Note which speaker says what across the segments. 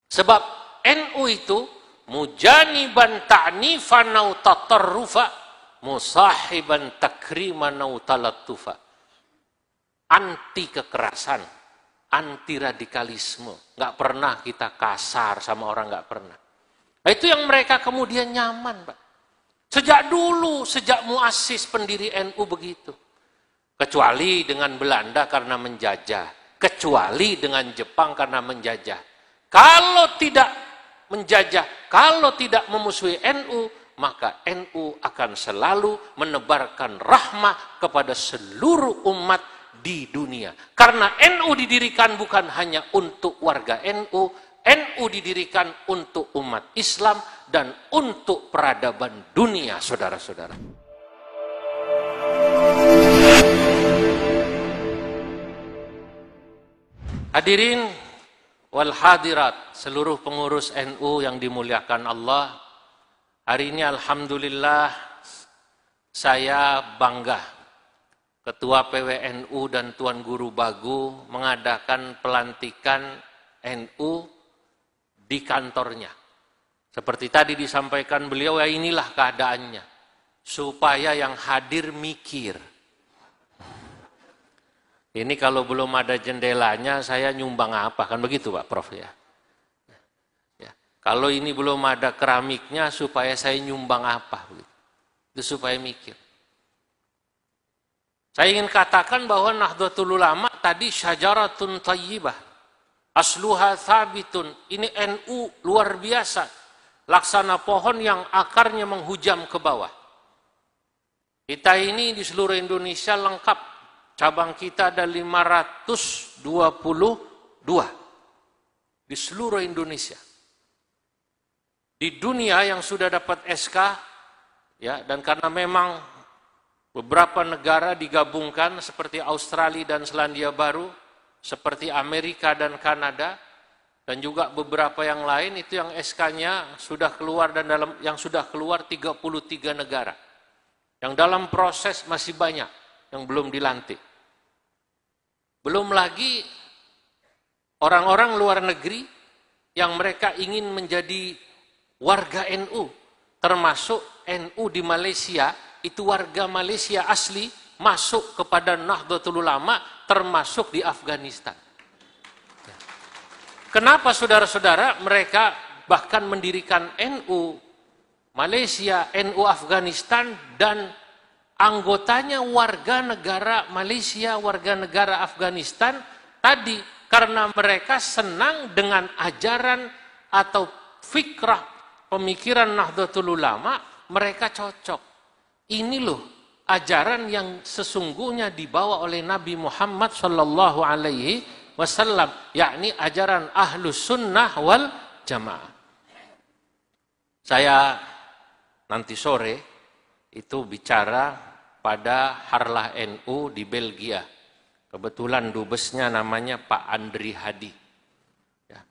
Speaker 1: Sebab NU itu mujaniban ta'nifan au tatarrufa musahiban takriman au talattufa. Anti kekerasan, anti radikalisme. Nggak pernah kita kasar sama orang, nggak pernah. Nah, itu yang mereka kemudian nyaman, Pak. Sejak dulu, sejak muassis pendiri NU begitu. Kecuali dengan Belanda karena menjajah. Kecuali dengan Jepang karena menjajah. Kalau tidak menjajah, kalau tidak memusuhi NU, maka NU akan selalu menebarkan rahmah kepada seluruh umat di dunia. Karena NU didirikan bukan hanya untuk warga NU, NU didirikan untuk umat Islam dan untuk peradaban dunia, saudara-saudara. Hadirin wal hadirat, seluruh pengurus NU yang dimuliakan Allah, hari ini alhamdulillah saya bangga Ketua PWNU dan Tuan Guru Bagu mengadakan pelantikan NU di kantornya. Seperti tadi disampaikan beliau, ya inilah keadaannya. Supaya yang hadir mikir. Ini kalau belum ada jendelanya, saya nyumbang apa? Kan begitu Pak Prof ya. Ya. Kalau ini belum ada keramiknya, supaya saya nyumbang apa? Itu supaya mikir. Saya ingin katakan bahwa Nahdlatul Ulama tadi syajaratun thayyibah, asluha thabitun. Ini NU luar biasa. Laksana pohon yang akarnya menghujam ke bawah. Kita ini di seluruh Indonesia lengkap. Cabang kita ada 522 di seluruh Indonesia. Di dunia yang sudah dapat SK, ya, dan karena memang beberapa negara digabungkan seperti Australia dan Selandia Baru, seperti Amerika dan Kanada, dan juga beberapa yang lain itu yang SK-nya sudah keluar, dan yang sudah keluar 33 negara. Yang dalam proses masih banyak yang belum dilantik. Belum lagi orang-orang luar negeri yang mereka ingin menjadi warga NU, termasuk NU di Malaysia, itu warga Malaysia asli masuk kepada Nahdlatul Ulama, termasuk di Afghanistan. Kenapa saudara-saudara mereka bahkan mendirikan NU Malaysia, NU Afghanistan, dan anggotanya warga negara Malaysia, warga negara Afghanistan tadi? Karena mereka senang dengan ajaran atau fikrah pemikiran Nahdlatul Ulama, mereka cocok. Ini loh ajaran yang sesungguhnya dibawa oleh Nabi Muhammad Sallallahu Alaihi Wasallam, yakni ajaran Ahlus Sunnah wal Jamaah. Saya nanti sore itu bicara pada Harlah NU di Belgia. Kebetulan dubesnya namanya Pak Andri Hadi. Ya.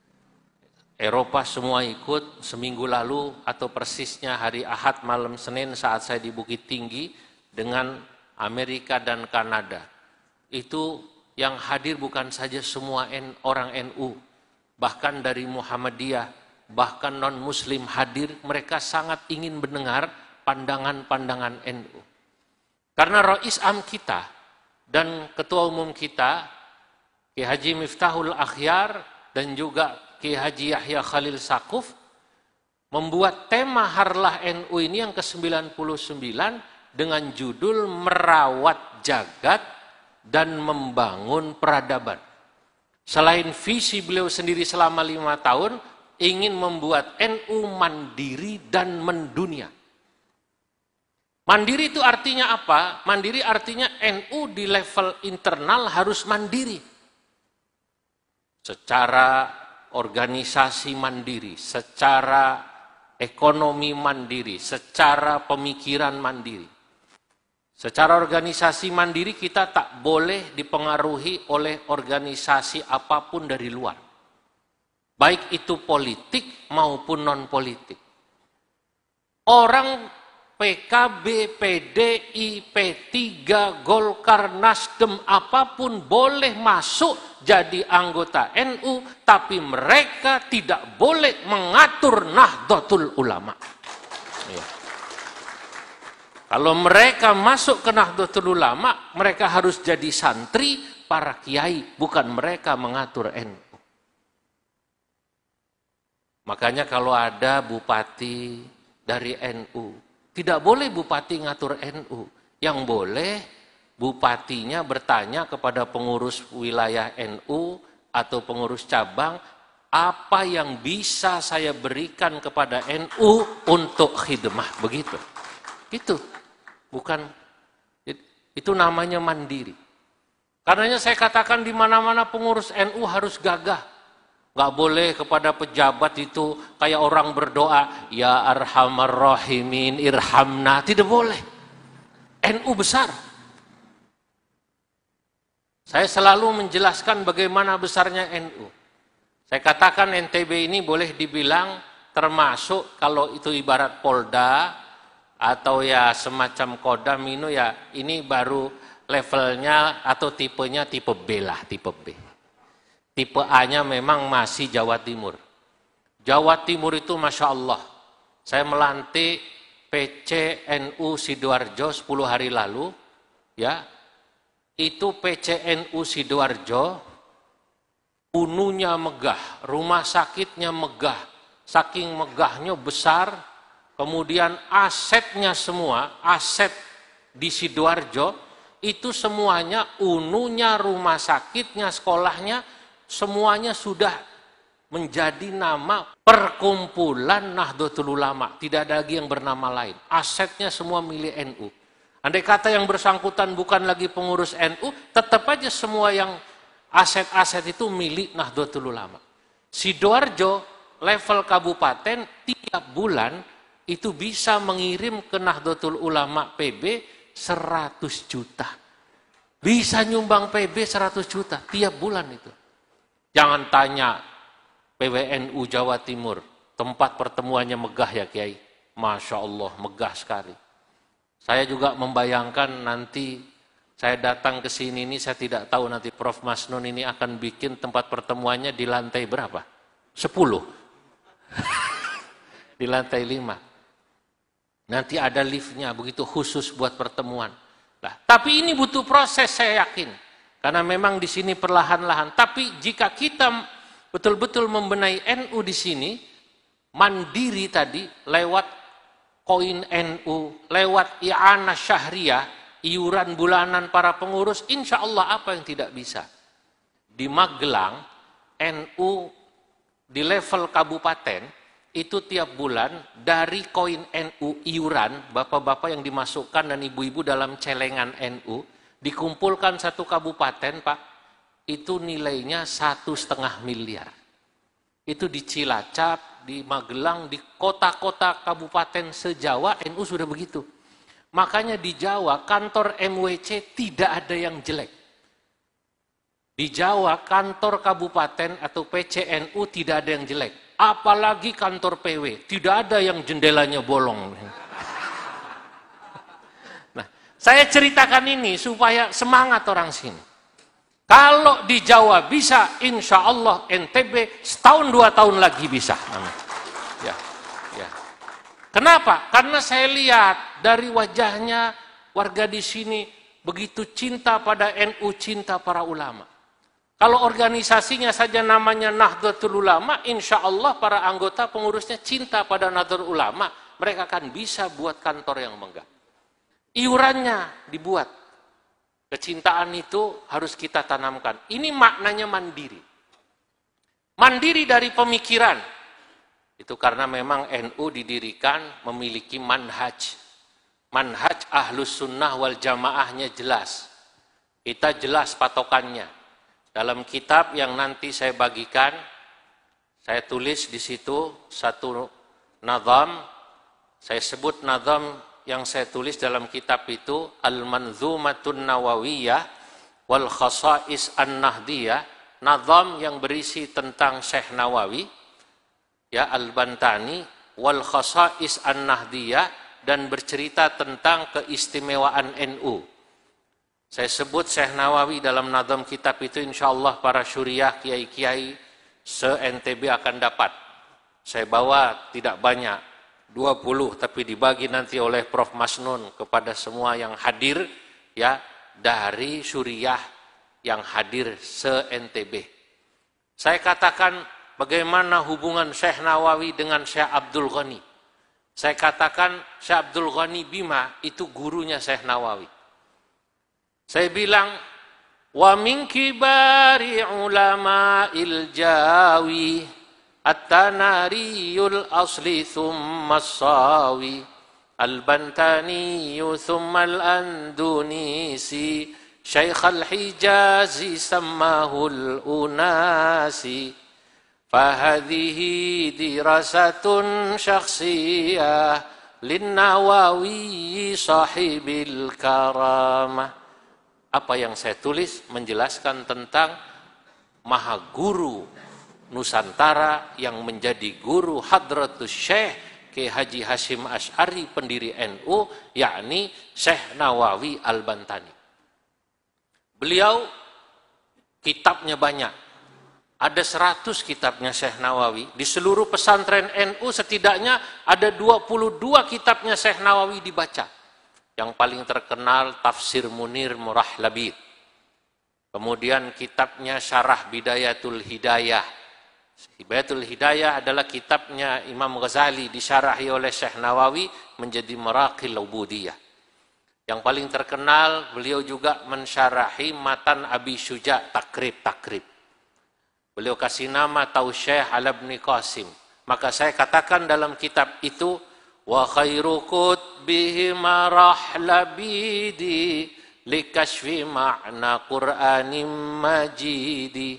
Speaker 1: Eropa semua ikut. Seminggu lalu atau persisnya hari Ahad malam Senin saat saya di Bukit Tinggi dengan Amerika dan Kanada. Itu yang hadir bukan saja semua orang NU, bahkan dari Muhammadiyah, bahkan non-muslim hadir. Mereka sangat ingin mendengar pandangan-pandangan NU. Karena Rais Am kita dan Ketua Umum kita, Kiai Haji Miftahul Akhyar dan juga Kiai Haji Yahya Khalil Saquf, membuat tema Harlah NU ini yang ke-99 dengan judul Merawat Jagat dan Membangun Peradaban. Selain visi beliau sendiri selama 5 tahun, ingin membuat NU mandiri dan mendunia. Mandiri itu artinya apa? Mandiri artinya NU di level internal harus mandiri. Secara organisasi mandiri, secara ekonomi mandiri, secara pemikiran mandiri. Secara organisasi mandiri kita tak boleh dipengaruhi oleh organisasi apapun dari luar. Baik itu politik maupun non-politik. Orang PKB, PDI, P3, Golkar, Nasdem, apapun boleh masuk jadi anggota NU, tapi mereka tidak boleh mengatur Nahdlatul Ulama. Ya. Kalau mereka masuk ke Nahdlatul Ulama, mereka harus jadi santri para kiai, bukan mereka mengatur NU. Makanya kalau ada bupati dari NU, tidak boleh bupati ngatur NU. Yang boleh bupatinya bertanya kepada pengurus wilayah NU atau pengurus cabang, apa yang bisa saya berikan kepada NU untuk khidmah, begitu. Itu bukan, itu namanya mandiri. Karenanya saya katakan di mana-mana pengurus NU harus gagah. Gak boleh kepada pejabat itu kayak orang berdoa, ya arhamar rahimin irhamna. Tidak boleh. NU besar. Saya selalu menjelaskan bagaimana besarnya NU. Saya katakan NTB ini boleh dibilang termasuk kalau itu ibarat Polda atau ya semacam Kodam ini baru levelnya atau tipenya tipe B lah, tipe B. Tipe A-nya memang masih Jawa Timur. Jawa Timur itu Masya Allah. Saya melantik PCNU Sidoarjo 10 hari lalu. Ya, itu PCNU Sidoarjo, ununya megah, rumah sakitnya megah. Saking megahnya besar, kemudian asetnya semua, aset di Sidoarjo, itu semuanya ununya, rumah sakitnya, sekolahnya, semuanya sudah menjadi nama perkumpulan Nahdlatul Ulama. Tidak ada lagi yang bernama lain. Asetnya semua milik NU. Andai kata yang bersangkutan bukan lagi pengurus NU, tetap aja semua yang aset-aset itu milik Nahdlatul Ulama. Sidoarjo level kabupaten tiap bulan itu bisa mengirim ke Nahdlatul Ulama PB 100 juta. Bisa nyumbang PB 100 juta tiap bulan itu. Jangan tanya PWNU Jawa Timur, tempat pertemuannya megah ya Kiai. Masya Allah, megah sekali. Saya juga membayangkan nanti saya datang ke sini ini, saya tidak tahu nanti Prof. Masnun ini akan bikin tempat pertemuannya di lantai berapa? 10. Di lantai 5. Nanti ada liftnya, begitu khusus buat pertemuan. Nah, tapi ini butuh proses, saya yakin. Karena memang di sini perlahan-lahan. Tapi jika kita betul-betul membenahi NU di sini, mandiri tadi lewat koin NU, lewat i'anah syahriyah, iuran bulanan para pengurus, insya Allah apa yang tidak bisa. Di Magelang, NU di level kabupaten, itu tiap bulan dari koin NU iuran, bapak-bapak yang dimasukkan dan ibu-ibu dalam celengan NU, dikumpulkan satu kabupaten, Pak, itu nilainya 1,5 miliar. Itu di Cilacap, di Magelang, di kota-kota kabupaten se-Jawa, NU sudah begitu. Makanya di Jawa, kantor MWC tidak ada yang jelek. Di Jawa, kantor kabupaten atau PCNU tidak ada yang jelek. Apalagi kantor PW, tidak ada yang jendelanya bolong. Saya ceritakan ini supaya semangat orang sini. Kalau di Jawa bisa, insya Allah NTB setahun 2 tahun lagi bisa. Ya, ya. Kenapa? Karena saya lihat dari wajahnya warga di sini begitu cinta pada NU, cinta para ulama. Kalau organisasinya saja namanya Nahdlatul Ulama, insya Allah para anggota pengurusnya cinta pada Nahdlatul Ulama, mereka akan bisa buat kantor yang megah. Iurannya dibuat. Kecintaan itu harus kita tanamkan. Ini maknanya mandiri. Mandiri dari pemikiran. Itu karena memang NU didirikan memiliki manhaj. Manhaj Ahlus Sunnah wal Jamaahnya jelas. Kita jelas patokannya. Dalam kitab yang nanti saya bagikan, saya tulis di situ satu nazam. Saya sebut nazam yang saya tulis dalam kitab itu Al-Manzumatun Nawawiyah wal Khasa'is An-Nahdiyah, nazam yang berisi tentang Syekh Nawawi, ya Al-Bantani, wal Khasa'is An-Nahdiyah, dan bercerita tentang keistimewaan NU. Saya sebut Syekh Nawawi dalam nazam kitab itu, insya Allah para syuriah, kiai-kiai se-NTB akan dapat. Saya bawa tidak banyak, 20, tapi dibagi nanti oleh Prof. Masnun kepada semua yang hadir, ya, dari syuriah yang hadir se-NTB. Saya katakan bagaimana hubungan Syekh Nawawi dengan Syekh Abdul Ghani. Saya katakan Syekh Abdul Ghani Bima itu gurunya Syekh Nawawi. Saya bilang, wa min kibari ulama'il jawi at-tanariyul asli thumma as-sawi al-bantaniyu thumma al-andunisi Syekh al-Hijazi sammahul unasi fahadhihi dirasatun syakhsiyah lin-Nawawi sahibil karamah. Apa yang saya tulis menjelaskan tentang Maha Guru Nusantara yang menjadi guru Hadratus Syekh Kiai Haji Hasyim Asy'ari pendiri NU, yakni Syekh Nawawi Al-Bantani. Beliau kitabnya banyak. Ada 100 kitabnya Syekh Nawawi. Di seluruh pesantren NU setidaknya ada 22 kitabnya Syekh Nawawi dibaca. Yang paling terkenal Tafsir Munir Murah Labid. Kemudian kitabnya Syarah Bidayatul Hidayah. Bidayatul Hidayah adalah kitabnya Imam Ghazali, disyarahi oleh Syekh Nawawi menjadi Maraqil Ubudiyah. Yang paling terkenal, beliau juga mensyarahi matan Abi Syuja, Takrib. Beliau kasih nama Tausyih ala Ibni Qasim. Maka saya katakan dalam kitab itu, wa khairu kutbihi marah labidi likashfi ma'na Qur'anim majidi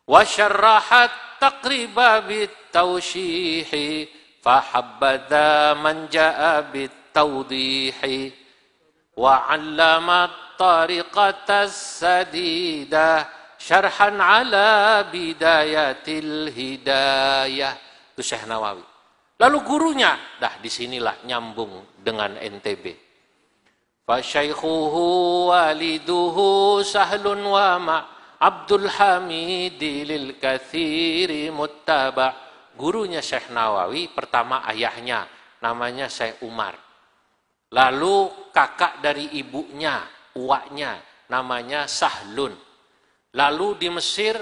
Speaker 1: wa syarrahat taqriba bitawsyihi fahabbadha man ja'a bitawdihi wa 'allamat tariqatas sadida syarhan ala bidayatil hidayah. Itu Syekh Nawawi. Lalu gurunya, disinilah nyambung dengan NTB. Fa syaikhuhu waliduhu sahlun wa ma Abdul Hamid lil katsiri muttaba. Gurunya Syekh Nawawi pertama ayahnya namanya Syekh Umar. Lalu kakak dari ibunya, uaknya, namanya Sahlun. Lalu di Mesir,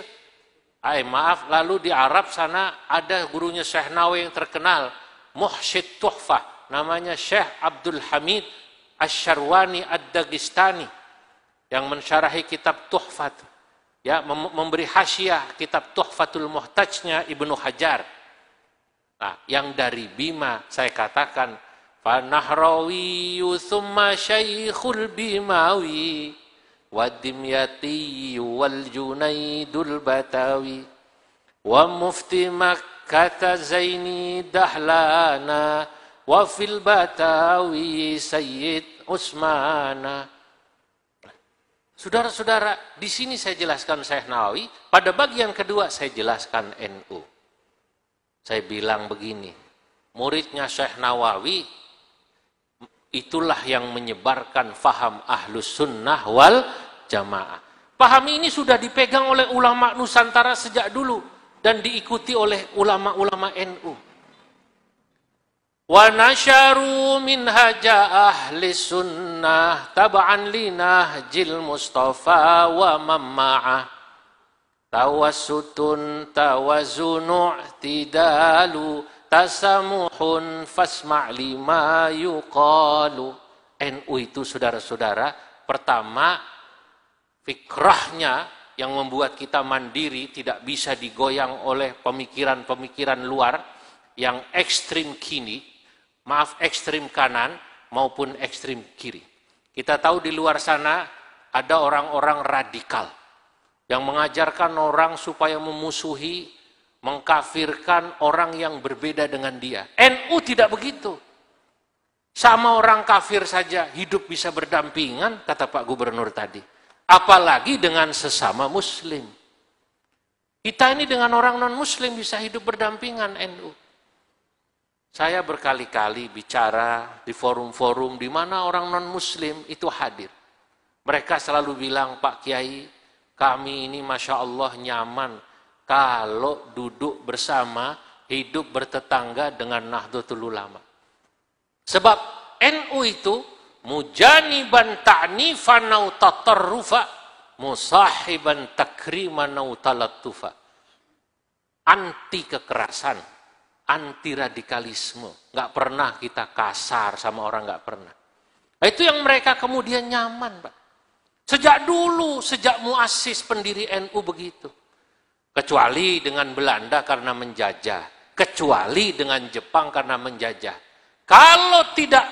Speaker 1: lalu di Arab sana ada gurunya Syekh Nawawi yang terkenal, Muhsyid Tuhfah, namanya Syekh Abdul Hamid Asy-Syarwani Ad-Dagistani, yang mensyarahi kitab Tuhfat, ya, memberi hasyiah kitab Tuhfatul Muhtajnya Ibnu Hajar. Nah, yang dari Bima saya katakan, Fanahrawi thumma Syekhul Bimawi wa Dimyati wal Junaidul Batawi wa Mufti Makkah Zaini Dahlana wa fil Batawi Sayyid Utsmana. Saudara-saudara, di sini saya jelaskan Syekh Nawawi, pada bagian kedua saya jelaskan NU. Saya bilang begini, muridnya Syekh Nawawi itulah yang menyebarkan faham Ahlus Sunnah wal Jamaah. Paham ini sudah dipegang oleh ulama Nusantara sejak dulu dan diikuti oleh ulama-ulama NU. Wa nasyaru minhaja ahli sunnah tab'an linahjil Mustafa wa mamma'ah tawassutun tawazunu i'tidalu tasamuhun fasma' lima yuqalu. NU itu saudara-saudara, pertama fikrahnya yang membuat kita mandiri, tidak bisa digoyang oleh pemikiran-pemikiran luar yang ekstrim kini, ekstrim kanan maupun ekstrim kiri. Kita tahu di luar sana ada orang-orang radikal yang mengajarkan orang supaya memusuhi, mengkafirkan orang yang berbeda dengan dia. NU tidak begitu. Sama orang kafir saja hidup bisa berdampingan, kata Pak Gubernur tadi. Apalagi dengan sesama muslim. Kita ini dengan orang non-muslim bisa hidup berdampingan, NU. Saya berkali-kali bicara di forum-forum di mana orang non-muslim itu hadir. Mereka selalu bilang, Pak Kiai, kami ini Masya Allah nyaman kalau duduk bersama, hidup bertetangga dengan Nahdlatul Ulama. Sebab NU itu mujaniban ta'nifan au tatarrufa, musahiban takriman au talattufa. Anti kekerasan, anti radikalisme. Nggak pernah kita kasar sama orang, nggak pernah. Nah, itu yang mereka kemudian nyaman, Pak. Sejak dulu, sejak muassis pendiri NU begitu. Kecuali dengan Belanda karena menjajah. Kecuali dengan Jepang karena menjajah. Kalau tidak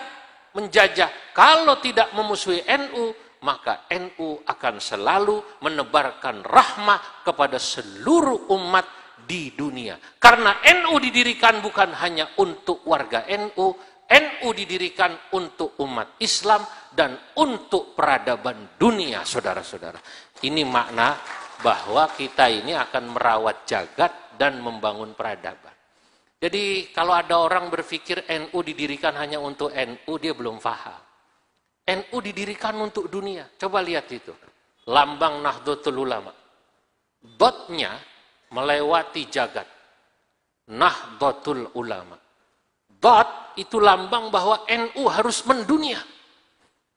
Speaker 1: menjajah, kalau tidak memusuhi NU, maka NU akan selalu menebarkan rahmah kepada seluruh umat di dunia. Karena NU didirikan bukan hanya untuk warga NU, NU didirikan untuk umat Islam dan untuk peradaban dunia, saudara-saudara. Ini makna bahwa kita ini akan merawat jagat dan membangun peradaban. Jadi kalau ada orang berpikir NU didirikan hanya untuk NU, dia belum paham. NU didirikan untuk dunia. Coba lihat itu. Lambang Nahdlatul Ulama. Dotnya melewati jagat. Nahdlatul Ulama. Dot itu lambang bahwa NU harus mendunia.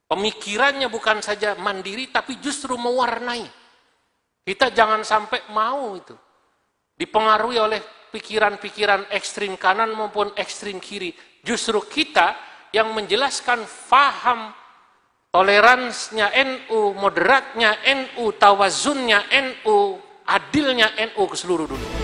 Speaker 1: Pemikirannya bukan saja mandiri, tapi justru mewarnai. Kita jangan sampai mau itu dipengaruhi oleh pikiran-pikiran ekstrim kanan maupun ekstrim kiri. Justru kita yang menjelaskan faham toleransinya NU, moderatnya NU, tawazunnya NU, adilnya NU ke seluruh dunia.